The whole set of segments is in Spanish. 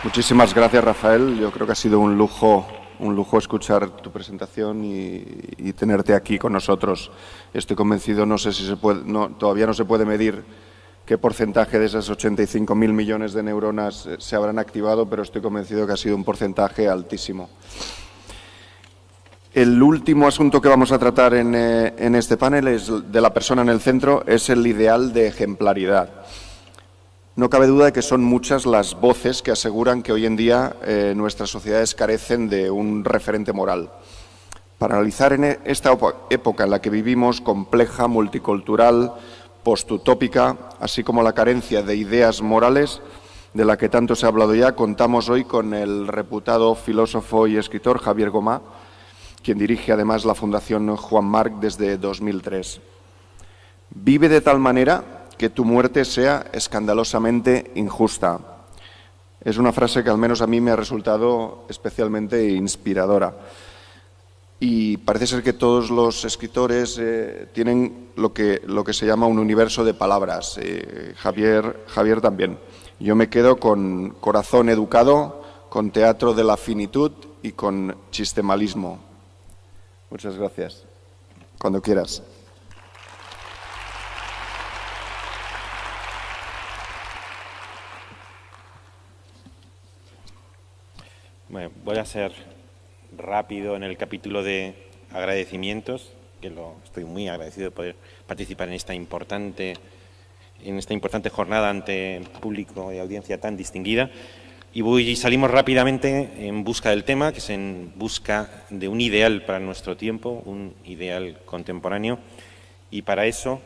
Muchísimas gracias, Rafael. Yo creo que ha sido un lujo escuchar tu presentación y tenerte aquí con nosotros. Estoy convencido, no sé si se puede, todavía no se puede medir qué porcentaje de esas 85.000 millones de neuronas se habrán activado, pero estoy convencido que ha sido un porcentaje altísimo. El último asunto que vamos a tratar en este panel es de la persona en el centro, es el ideal de ejemplaridad. No cabe duda de que son muchas las voces que aseguran que hoy en día nuestras sociedades carecen de un referente moral. Para analizar en esta época en la que vivimos, compleja, multicultural, postutópica, así como la carencia de ideas morales, de la que tanto se ha hablado ya, contamos hoy con el reputado filósofo y escritor Javier Gomá, quien dirige además la Fundación Juan Marc desde 2003. Vive de tal manera que tu muerte sea escandalosamente injusta. Es una frase que al menos a mí me ha resultado especialmente inspiradora. Y parece ser que todos los escritores tienen lo que se llama un universo de palabras. Javier también. Yo me quedo con corazón educado, con teatro de la finitud y con chistemalismo. Muchas gracias. Cuando quieras. Bueno, voy a ser rápido en el capítulo de agradecimientos, que estoy muy agradecido de poder participar en esta importante jornada ante público y audiencia tan distinguida. Y salimos rápidamente en busca del tema, que es en busca de un ideal para nuestro tiempo, un ideal contemporáneo. Y para eso,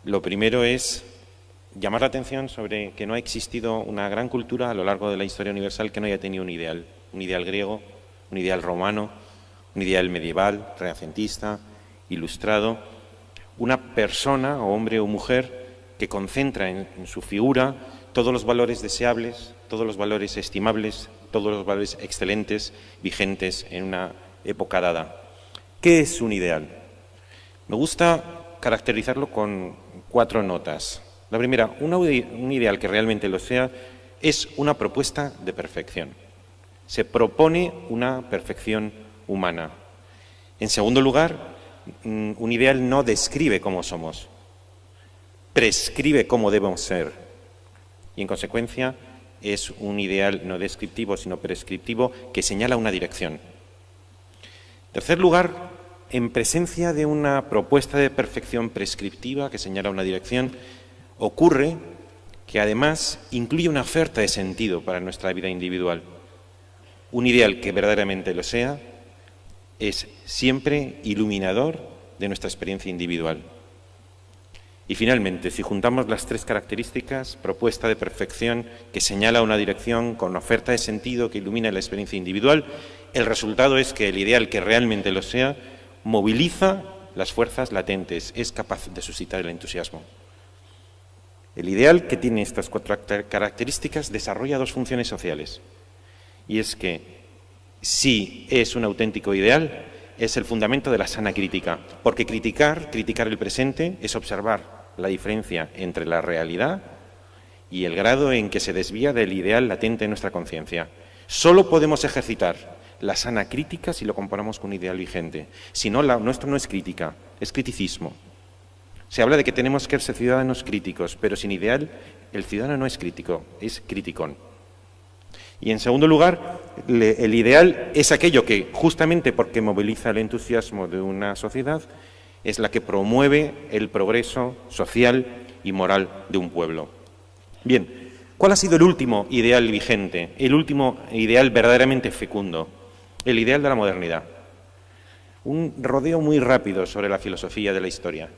lo primero es llamar la atención sobre que no ha existido una gran cultura a lo largo de la historia universal que no haya tenido un ideal griego, un ideal romano, un ideal medieval, renacentista, ilustrado, una persona, o hombre o mujer, que concentra en su figura todos los valores deseables, todos los valores estimables, todos los valores excelentes, vigentes en una época dada. ¿Qué es un ideal? Me gusta caracterizarlo con 4 notas. La primera, un ideal que realmente lo sea, es una propuesta de perfección. Se propone una perfección humana. En segundo lugar, un ideal no describe cómo somos, prescribe cómo debemos ser. Y en consecuencia, es un ideal no descriptivo, sino prescriptivo, que señala una dirección. En tercer lugar, en presencia de una propuesta de perfección prescriptiva que señala una dirección, ocurre que además incluye una oferta de sentido para nuestra vida individual. Un ideal que verdaderamente lo sea es siempre iluminador de nuestra experiencia individual. Y finalmente, si juntamos las 3 características, propuesta de perfección que señala una dirección con oferta de sentido que ilumina la experiencia individual, el resultado es que el ideal que realmente lo sea moviliza las fuerzas latentes, es capaz de suscitar el entusiasmo. El ideal que tiene estas 4 características desarrolla 2 funciones sociales. Y es que, si es un auténtico ideal, es el fundamento de la sana crítica. Porque criticar el presente, es observar la diferencia entre la realidad y el grado en que se desvía del ideal latente en nuestra conciencia. Solo podemos ejercitar la sana crítica si lo comparamos con un ideal vigente. Si no, nuestro no es crítica, es criticismo. Se habla de que tenemos que ser ciudadanos críticos, pero sin ideal, el ciudadano no es crítico, es criticón. Y en segundo lugar, el ideal es aquello que, justamente porque moviliza el entusiasmo de una sociedad, es la que promueve el progreso social y moral de un pueblo. Bien, ¿cuál ha sido el último ideal vigente, el último ideal verdaderamente fecundo? El ideal de la modernidad. Un rodeo muy rápido sobre la filosofía de la historia.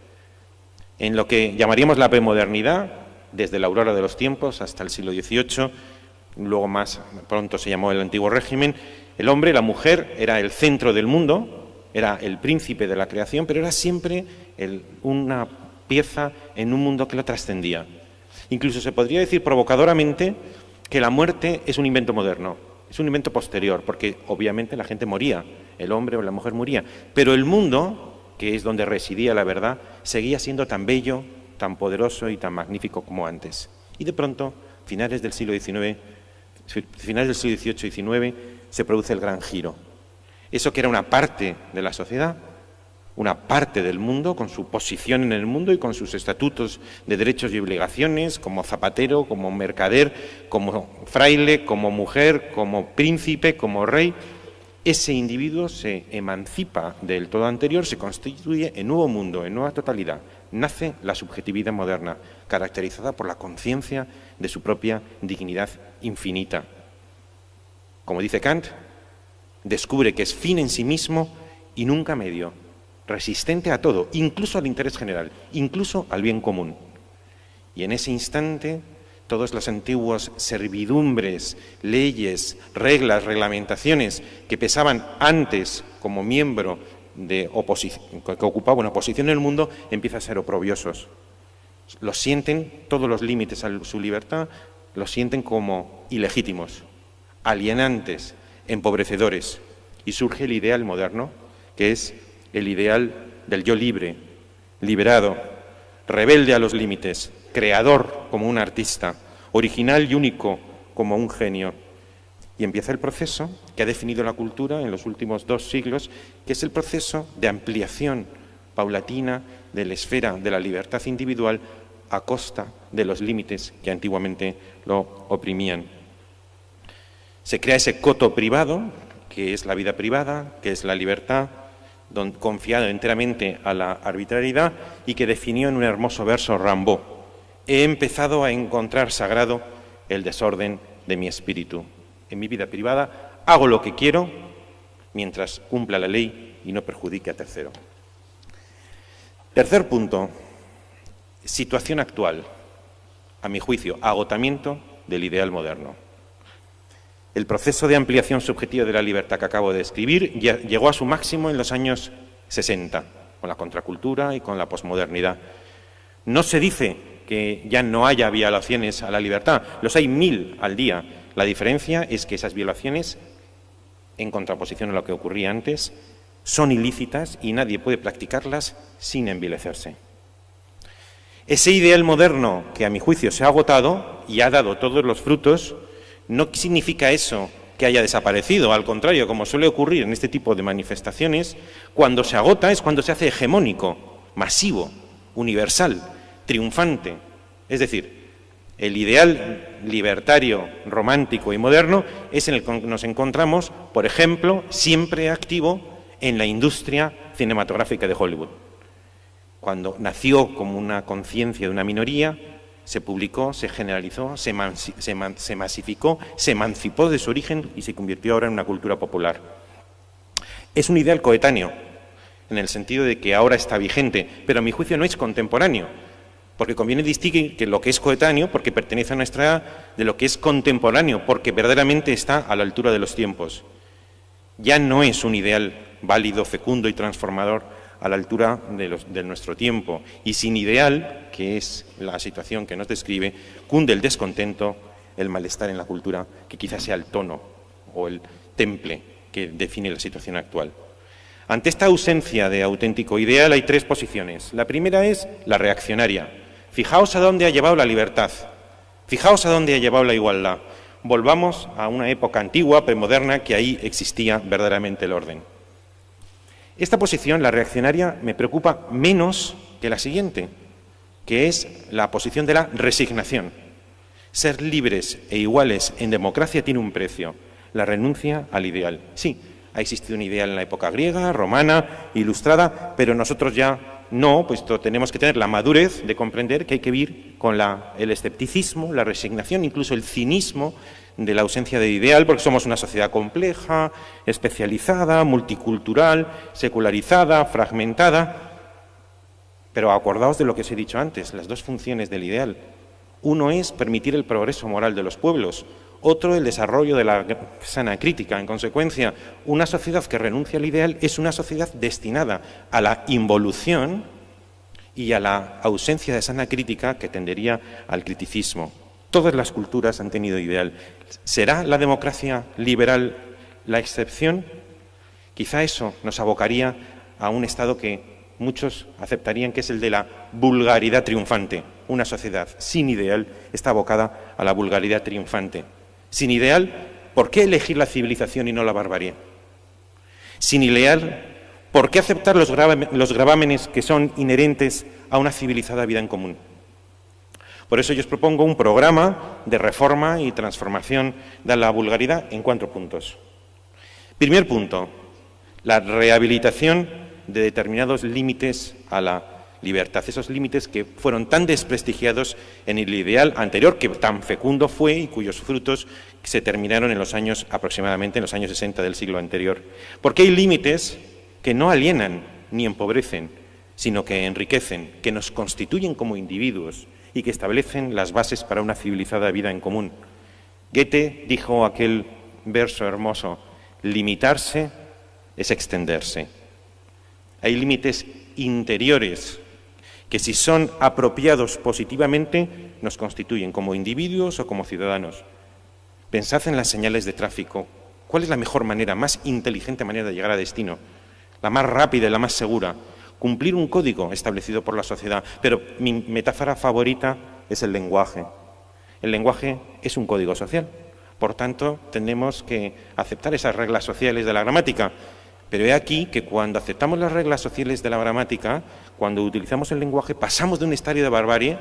En lo que llamaríamos la premodernidad, desde la aurora de los tiempos hasta el siglo XVIII, luego más pronto se llamó el Antiguo Régimen, el hombre, la mujer, era el centro del mundo, era el príncipe de la creación, pero era siempre una pieza en un mundo que lo trascendía. Incluso se podría decir provocadoramente que la muerte es un invento moderno, es un invento posterior, porque obviamente la gente moría, el hombre o la mujer moría, pero el mundo, que es donde residía la verdad, seguía siendo tan bello, tan poderoso y tan magnífico como antes. Y de pronto, finales del siglo XIX, finales del siglo XVIII y XIX, se produce el gran giro. Eso que era una parte de la sociedad, una parte del mundo, con su posición en el mundo y con sus estatutos de derechos y obligaciones, como zapatero, como mercader, como fraile, como mujer, como príncipe, como rey. Ese individuo se emancipa del todo anterior, se constituye en nuevo mundo, en nueva totalidad. Nace la subjetividad moderna, caracterizada por la conciencia de su propia dignidad infinita. Como dice Kant, descubre que es fin en sí mismo y nunca medio, resistente a todo, incluso al interés general, incluso al bien común. Y en ese instante, todas las antiguas servidumbres, leyes, reglas, reglamentaciones que pesaban antes como miembro de oposición, que ocupaba una posición en el mundo, empiezan a ser oprobiosos. Los sienten, todos los límites a su libertad, los sienten como ilegítimos, alienantes, empobrecedores. Y surge el ideal moderno, que es el ideal del yo libre, liberado, rebelde a los límites, creador como un artista, original y único como un genio. Y empieza el proceso que ha definido la cultura en los últimos 2 siglos, que es el proceso de ampliación paulatina de la esfera de la libertad individual a costa de los límites que antiguamente lo oprimían. Se crea ese coto privado, que es la vida privada, que es la libertad, confiado enteramente a la arbitrariedad, y que definió en un hermoso verso Rimbaud: he empezado a encontrar sagrado el desorden de mi espíritu. En mi vida privada hago lo que quiero mientras cumpla la ley y no perjudique a tercero. Tercer punto, situación actual, a mi juicio, agotamiento del ideal moderno. El proceso de ampliación subjetiva de la libertad que acabo de describir llegó a su máximo en los años 60, con la contracultura y con la posmodernidad. No se dice que ya no haya violaciones a la libertad, los hay 1000 al día. La diferencia es que esas violaciones, en contraposición a lo que ocurría antes, son ilícitas y nadie puede practicarlas sin envilecerse. Ese ideal moderno que a mi juicio se ha agotado y ha dado todos los frutos, no significa eso que haya desaparecido, al contrario, como suele ocurrir en este tipo de manifestaciones, cuando se agota es cuando se hace hegemónico, masivo, universal, triunfante. Es decir, el ideal libertario, romántico y moderno es en el que nos encontramos, por ejemplo, siempre activo en la industria cinematográfica de Hollywood. Cuando nació como una conciencia de una minoría, se publicó, se generalizó, se masificó, se emancipó de su origen y se convirtió ahora en una cultura popular. Es un ideal coetáneo, en el sentido de que ahora está vigente, pero a mi juicio no es contemporáneo, porque conviene distinguir que lo que es coetáneo, porque pertenece a nuestra edad, de lo que es contemporáneo, porque verdaderamente está a la altura de los tiempos. Ya no es un ideal válido, fecundo y transformador a la altura de nuestro tiempo. Y sin ideal, que es la situación que nos describe, cunde el descontento, el malestar en la cultura, que quizás sea el tono o el temple que define la situación actual. Ante esta ausencia de auténtico ideal hay 3 posiciones. La primera es la reaccionaria. Fijaos a dónde ha llevado la libertad, fijaos a dónde ha llevado la igualdad. Volvamos a una época antigua, premoderna, que ahí existía verdaderamente el orden. Esta posición, la reaccionaria, me preocupa menos que la siguiente, que es la posición de la resignación. Ser libres e iguales en democracia tiene un precio, la renuncia al ideal. Sí, ha existido un ideal en la época griega, romana, ilustrada, pero nosotros ya no, pues tenemos que tener la madurez de comprender que hay que vivir con el escepticismo, la resignación, incluso el cinismo de la ausencia de ideal, porque somos una sociedad compleja, especializada, multicultural, secularizada, fragmentada. Pero acordaos de lo que os he dicho antes, las 2 funciones del ideal. Uno es permitir el progreso moral de los pueblos, otro el desarrollo de la sana crítica. En consecuencia, una sociedad que renuncia al ideal es una sociedad destinada a la involución y a la ausencia de sana crítica que tendería al criticismo. Todas las culturas han tenido ideal. ¿Será la democracia liberal la excepción? Quizá eso nos abocaría a un estado que muchos aceptarían que es el de la vulgaridad triunfante. Una sociedad sin ideal está abocada a la vulgaridad triunfante. Sin ideal, ¿por qué elegir la civilización y no la barbarie? Sin ideal, ¿por qué aceptar los gravámenes que son inherentes a una civilizada vida en común? Por eso yo os propongo un programa de reforma y transformación de la vulgaridad en 4 puntos. Primer punto, la rehabilitación de determinados límites a la libertad, esos límites que fueron tan desprestigiados en el ideal anterior, que tan fecundo fue y cuyos frutos se terminaron aproximadamente en los años 60 del siglo anterior. Porque hay límites que no alienan ni empobrecen, sino que enriquecen, que nos constituyen como individuos y que establecen las bases para una civilizada vida en común. Goethe dijo aquel verso hermoso: limitarse es extenderse. Hay límites interiores que, si son apropiados positivamente, nos constituyen como individuos o como ciudadanos. Pensad en las señales de tráfico. ¿Cuál es la mejor manera, más inteligente manera de llegar a destino? La más rápida y la más segura. Cumplir un código establecido por la sociedad. Pero mi metáfora favorita es el lenguaje. El lenguaje es un código social. Por tanto, tenemos que aceptar esas reglas sociales de la gramática. Pero he aquí que cuando aceptamos las reglas sociales de la gramática, cuando utilizamos el lenguaje, pasamos de un estadio de barbarie,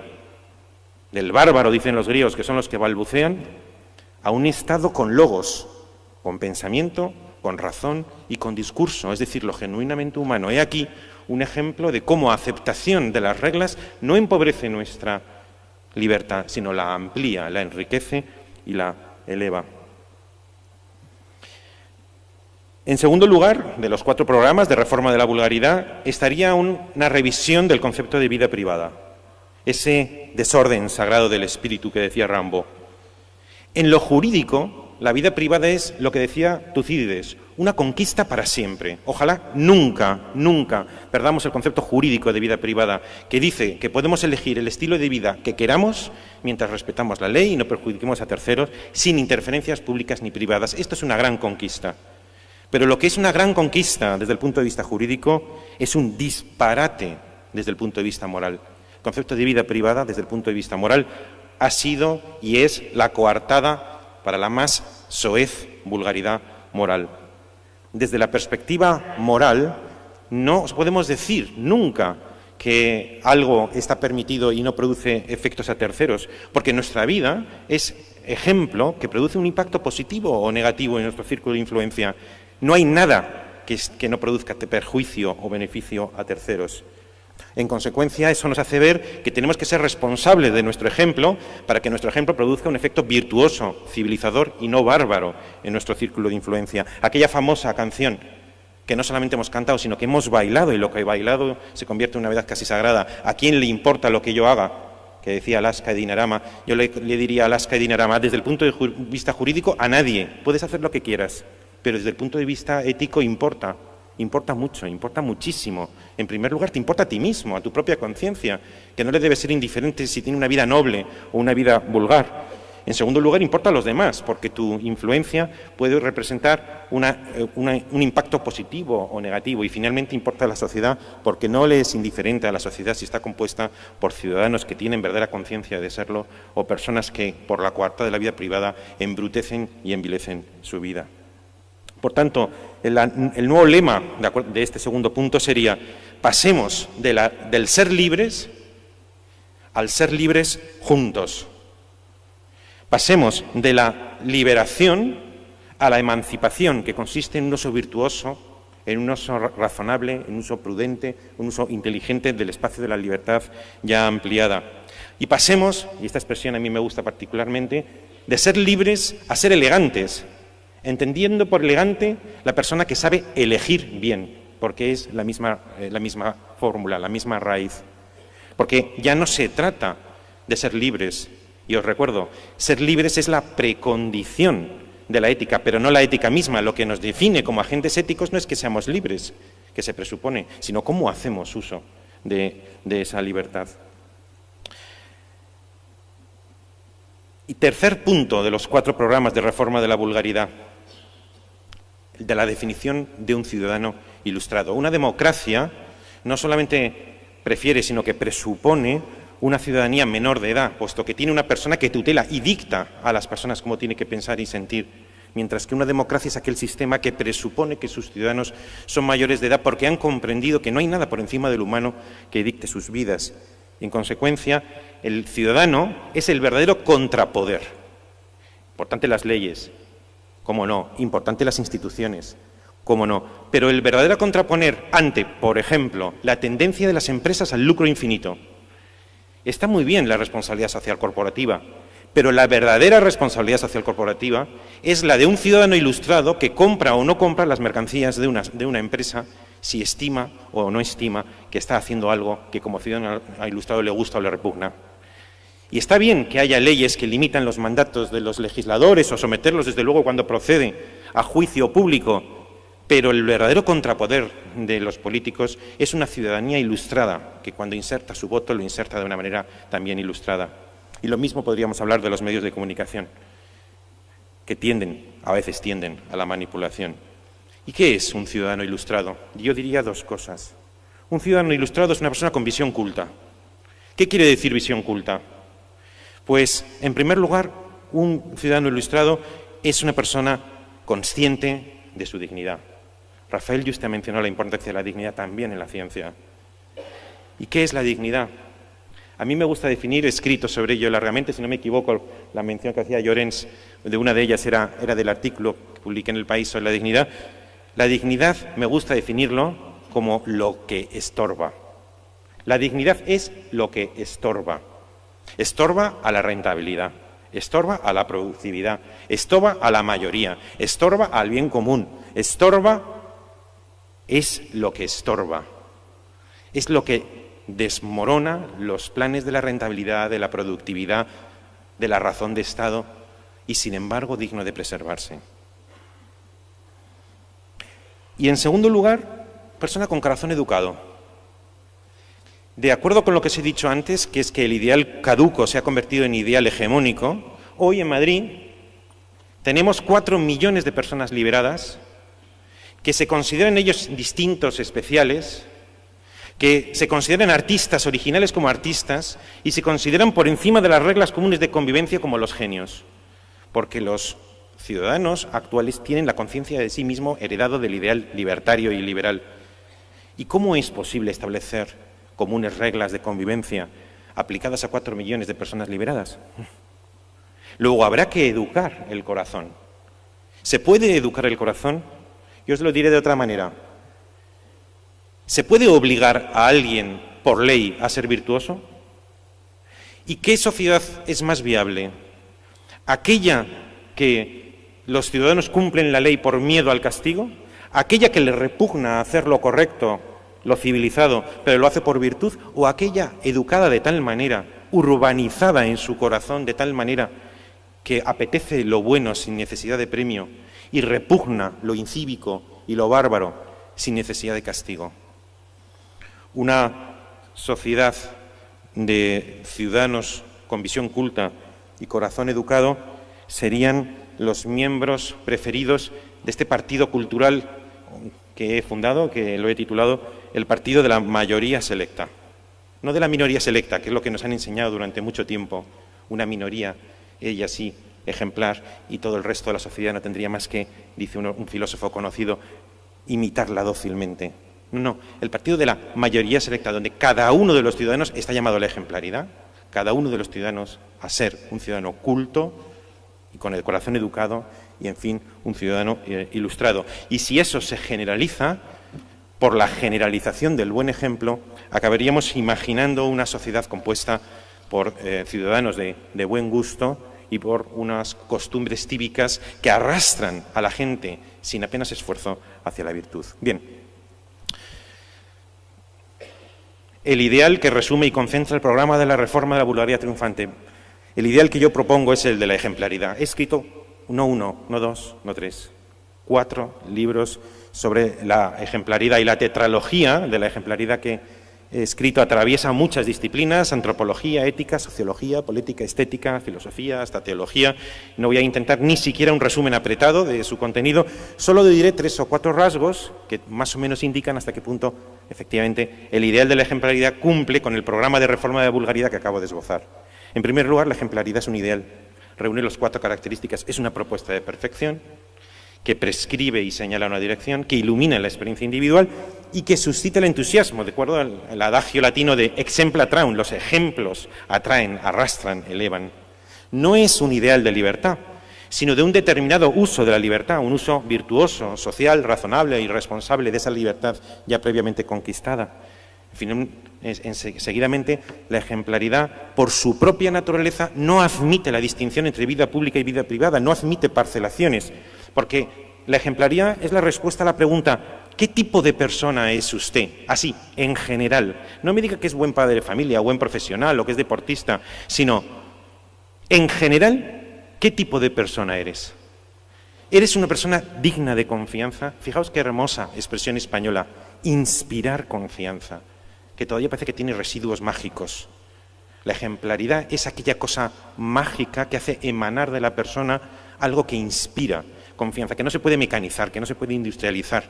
del bárbaro, dicen los griegos, que son los que balbucean, a un estado con logos, con pensamiento, con razón y con discurso, es decir, lo genuinamente humano. He aquí un ejemplo de cómo aceptación de las reglas no empobrece nuestra libertad, sino la amplía, la enriquece y la eleva. En segundo lugar, de los 4 programas de reforma de la vulgaridad, estaría una revisión del concepto de vida privada, ese desorden sagrado del espíritu que decía Rimbaud. En lo jurídico, la vida privada es, lo que decía Tucídides, una conquista para siempre. Ojalá nunca, nunca perdamos el concepto jurídico de vida privada, que dice que podemos elegir el estilo de vida que queramos mientras respetamos la ley y no perjudiquemos a terceros, sin interferencias públicas ni privadas. Esto es una gran conquista. Pero lo que es una gran conquista desde el punto de vista jurídico es un disparate desde el punto de vista moral. El concepto de vida privada desde el punto de vista moral ha sido y es la coartada para la más soez vulgaridad moral. Desde la perspectiva moral, no podemos decir nunca que algo está permitido y no produce efectos a terceros, porque nuestra vida es ejemplo que produce un impacto positivo o negativo en nuestro círculo de influencia. No hay nada que no produzca perjuicio o beneficio a terceros. En consecuencia, eso nos hace ver que tenemos que ser responsables de nuestro ejemplo para que nuestro ejemplo produzca un efecto virtuoso, civilizador y no bárbaro en nuestro círculo de influencia. Aquella famosa canción que no solamente hemos cantado, sino que hemos bailado, y lo que he bailado se convierte en una verdad casi sagrada. ¿A quién le importa lo que yo haga?, que decía Alaska y Dinarama. Yo le diría a Alaska y Dinarama, desde el punto de vista jurídico, a nadie. Puedes hacer lo que quieras, pero desde el punto de vista ético importa mucho, importa muchísimo. En primer lugar, te importa a ti mismo, a tu propia conciencia, que no le debe ser indiferente si tiene una vida noble o una vida vulgar. En segundo lugar, importa a los demás, porque tu influencia puede representar un impacto positivo o negativo. Y finalmente importa a la sociedad, porque no le es indiferente a la sociedad si está compuesta por ciudadanos que tienen verdadera conciencia de serlo o personas que, por la coartada de la vida privada, embrutecen y envilecen su vida. Por tanto, el nuevo lema de este segundo punto sería: pasemos del ser libres al ser libres juntos. Pasemos de la liberación a la emancipación, que consiste en un uso virtuoso, en un uso razonable, en un uso prudente, un uso inteligente del espacio de la libertad ya ampliada. Y pasemos, y esta expresión a mí me gusta particularmente, de ser libres a ser elegantes, entendiendo por elegante la persona que sabe elegir bien, porque es la misma fórmula, la misma raíz. Porque ya no se trata de ser libres, y os recuerdo, ser libres es la precondición de la ética, pero no la ética misma. Lo que nos define como agentes éticos no es que seamos libres, que se presupone, sino cómo hacemos uso de esa libertad. Y tercer punto de los 4 programas de reforma de la vulgaridad, de la definición de un ciudadano ilustrado. Una democracia no solamente prefiere, sino que presupone una ciudadanía menor de edad, puesto que tiene una persona que tutela y dicta a las personas cómo tiene que pensar y sentir, mientras que una democracia es aquel sistema que presupone que sus ciudadanos son mayores de edad porque han comprendido que no hay nada por encima del humano que dicte sus vidas. Y, en consecuencia, el ciudadano es el verdadero contrapoder. Importante las leyes, cómo no, importante las instituciones, cómo no, pero el verdadero contraponer ante, por ejemplo, la tendencia de las empresas al lucro infinito. Está muy bien la responsabilidad social corporativa, pero la verdadera responsabilidad social corporativa es la de un ciudadano ilustrado que compra o no compra las mercancías de una empresa si estima o no estima que está haciendo algo que como ciudadano ilustrado le gusta o le repugna. Y está bien que haya leyes que limitan los mandatos de los legisladores o someterlos, desde luego, cuando procede a juicio público, pero el verdadero contrapoder de los políticos es una ciudadanía ilustrada, que cuando inserta su voto lo inserta de una manera también ilustrada. Y lo mismo podríamos hablar de los medios de comunicación, que a veces tienden a la manipulación. ¿Y qué es un ciudadano ilustrado? Yo diría dos cosas. Un ciudadano ilustrado es una persona con visión culta. ¿Qué quiere decir visión culta? Pues, en primer lugar, un ciudadano ilustrado es una persona consciente de su dignidad. Rafael Yuste mencionó la importancia de la dignidad también en la ciencia. ¿Y qué es la dignidad? A mí me gusta definir, he escrito sobre ello largamente, si no me equivoco, la mención que hacía Llorens, de una de ellas era del artículo que publiqué en El País sobre la dignidad. La dignidad me gusta definirlo como lo que estorba. La dignidad es lo que estorba. Estorba a la rentabilidad, estorba a la productividad, estorba a la mayoría, estorba al bien común, es lo que estorba, es lo que desmorona los planes de la rentabilidad, de la productividad, de la razón de Estado y, sin embargo, digno de preservarse. Y, en segundo lugar, persona con corazón educado. De acuerdo con lo que os he dicho antes, que es que el ideal caduco se ha convertido en ideal hegemónico, hoy en Madrid tenemos 4 millones de personas liberadas que se consideran ellos distintos, especiales, que se consideran artistas, originales como artistas, y se consideran por encima de las reglas comunes de convivencia como los genios, porque los ciudadanos actuales tienen la conciencia de sí mismo heredado del ideal libertario y liberal. ¿Y cómo es posible establecer comunes reglas de convivencia aplicadas a 4 millones de personas liberadas? Luego habrá que educar el corazón. ¿Se puede educar el corazón? Yo os lo diré de otra manera. ¿Se puede obligar a alguien por ley a ser virtuoso? ¿Y qué sociedad es más viable? ¿Aquella que los ciudadanos cumplen la ley por miedo al castigo? ¿Aquella que les repugna hacer lo correcto, lo civilizado, pero lo hace por virtud? ¿O aquella educada de tal manera, urbanizada en su corazón de tal manera que apetece lo bueno sin necesidad de premio y repugna lo incívico y lo bárbaro sin necesidad de castigo? Una sociedad de ciudadanos con visión culta y corazón educado serían los miembros preferidos de este partido cultural que he fundado, que lo he titulado el partido de la mayoría selecta. No de la minoría selecta, que es lo que nos han enseñado durante mucho tiempo, una minoría, ella sí, ejemplar, y todo el resto de la sociedad no tendría más que, dice un filósofo conocido, imitarla dócilmente. No, el partido de la mayoría selecta, donde cada uno de los ciudadanos está llamado a la ejemplaridad, cada uno de los ciudadanos a ser un ciudadano culto y con el corazón educado y, en fin, un ciudadano ilustrado. Y si eso se generaliza, por la generalización del buen ejemplo, acabaríamos imaginando una sociedad compuesta por ciudadanos de buen gusto y por unas costumbres cívicas que arrastran a la gente sin apenas esfuerzo hacia la virtud. Bien. El ideal que resume y concentra el programa de la reforma de la Bulgaria triunfante. El ideal que yo propongo es el de la ejemplaridad. He escrito no 1, no 2, no 3, 4 libros sobre la ejemplaridad y la tetralogía de la ejemplaridad que escrito atraviesa muchas disciplinas: antropología, ética, sociología, política, estética, filosofía, hasta teología. No voy a intentar ni siquiera un resumen apretado de su contenido, solo diré 3 o 4 rasgos que más o menos indican hasta qué punto, efectivamente, el ideal de la ejemplaridad cumple con el programa de reforma de vulgaridad que acabo de esbozar. En primer lugar, la ejemplaridad es un ideal. Reúne las 4 características. Es una propuesta de perfección que prescribe y señala una dirección, que ilumina la experiencia individual y que suscita el entusiasmo, de acuerdo al adagio latino de exempla traunt: los ejemplos atraen, arrastran, elevan. No es un ideal de libertad, sino de un determinado uso de la libertad, un uso virtuoso, social, razonable y responsable de esa libertad ya previamente conquistada. Seguidamente, la ejemplaridad, por su propia naturaleza, no admite la distinción entre vida pública y vida privada, no admite parcelaciones, porque la ejemplaridad es la respuesta a la pregunta: ¿qué tipo de persona es usted? Así, en general. No me diga que es buen padre de familia, o buen profesional, o que es deportista, sino, en general, ¿qué tipo de persona eres? ¿Eres una persona digna de confianza? Fijaos qué hermosa expresión española: inspirar confianza, que todavía parece que tiene residuos mágicos. La ejemplaridad es aquella cosa mágica que hace emanar de la persona algo que inspira confianza, que no se puede mecanizar, que no se puede industrializar,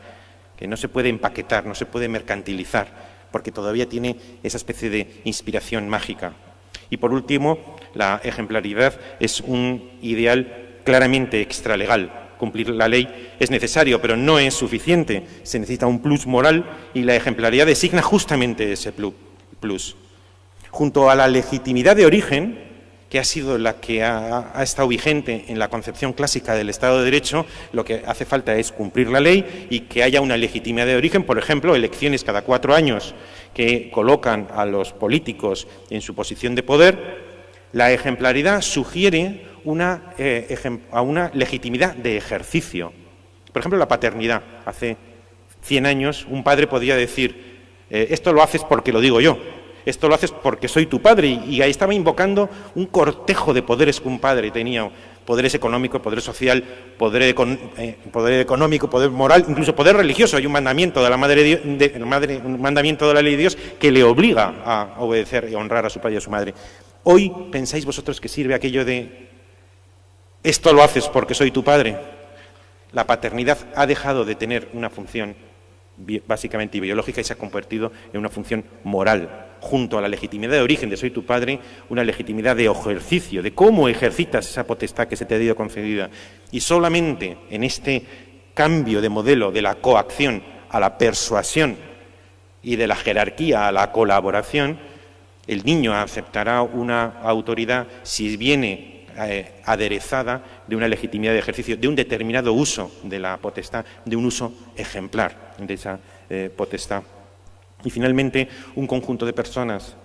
que no se puede empaquetar, no se puede mercantilizar, porque todavía tiene esa especie de inspiración mágica. Y por último, la ejemplaridad es un ideal claramente extralegal. Cumplir la ley es necesario, pero no es suficiente. Se necesita un plus moral y la ejemplaridad designa justamente ese plus. Junto a la legitimidad de origen, que ha sido la que ha estado vigente en la concepción clásica del Estado de Derecho, lo que hace falta es cumplir la ley y que haya una legitimidad de origen, por ejemplo, elecciones cada 4 años que colocan a los políticos en su posición de poder. La ejemplaridad sugiere una legitimidad de ejercicio. Por ejemplo, la paternidad. Hace 100 años un padre podía decir: esto lo haces porque lo digo yo, esto lo haces porque soy tu padre, y ahí estaba invocando un cortejo de poderes que un padre tenía: poderes económicos, poder social, poder económico, poder moral, incluso poder religioso. Hay un mandamiento de un mandamiento de la ley de Dios que le obliga a obedecer y honrar a su padre y a su madre. Hoy pensáis vosotros que sirve aquello de esto lo haces porque soy tu padre. La paternidad ha dejado de tener una función básicamente biológica y se ha convertido en una función moral, junto a la legitimidad de origen de soy tu padre, una legitimidad de ejercicio, de cómo ejercitas esa potestad que se te ha sido concedida. Y solamente en este cambio de modelo de la coacción a la persuasión y de la jerarquía a la colaboración, el niño aceptará una autoridad si viene aderezada de una legitimidad de ejercicio, de un determinado uso de la potestad, de un uso ejemplar de esa potestad. Y finalmente, un conjunto de personas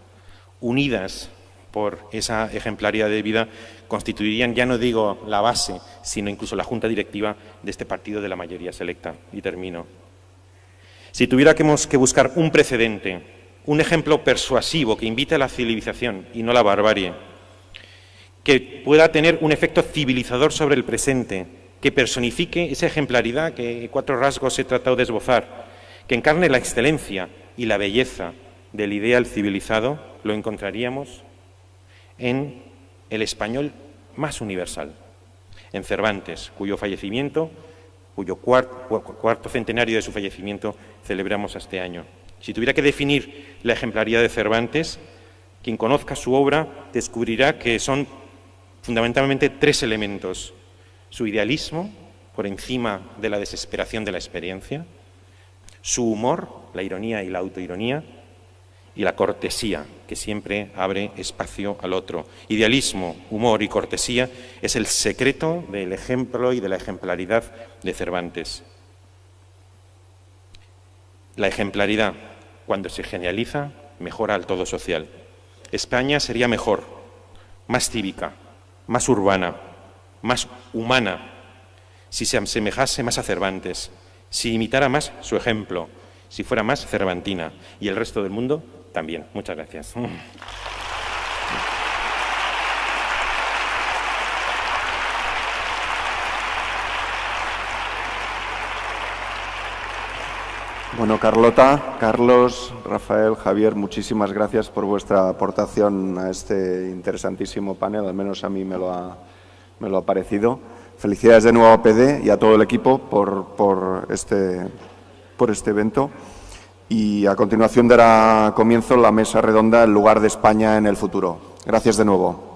unidas por esa ejemplaridad de vida constituirían, ya no digo la base, sino incluso la junta directiva de este partido de la mayoría selecta. Y termino. Si tuviéramos que buscar un precedente, un ejemplo persuasivo que invite a la civilización y no a la barbarie, que pueda tener un efecto civilizador sobre el presente, que personifique esa ejemplaridad que 4 rasgos he tratado de esbozar, que encarne la excelencia y la belleza del ideal civilizado, lo encontraríamos en el español más universal, en Cervantes, cuyo cuarto centenario de su fallecimiento celebramos este año. Si tuviera que definir la ejemplaridad de Cervantes, quien conozca su obra descubrirá que son fundamentalmente 3 elementos: su idealismo, por encima de la desesperación de la experiencia; su humor, la ironía y la autoironía; y la cortesía, que siempre abre espacio al otro. Idealismo, humor y cortesía es el secreto del ejemplo y de la ejemplaridad de Cervantes. La ejemplaridad, cuando se generaliza, mejora al todo social. España sería mejor, más cívica, más urbana, más humana, si se asemejase más a Cervantes, si imitara más su ejemplo, si fuera más cervantina, y el resto del mundo también. Muchas gracias. Bueno, Carlota, Carlos, Rafael, Javier, muchísimas gracias por vuestra aportación a este interesantísimo panel, al menos a mí me lo ha parecido. Felicidades de nuevo a PD y a todo el equipo por este evento. Y a continuación dará comienzo la mesa redonda El lugar de España en el futuro. Gracias de nuevo.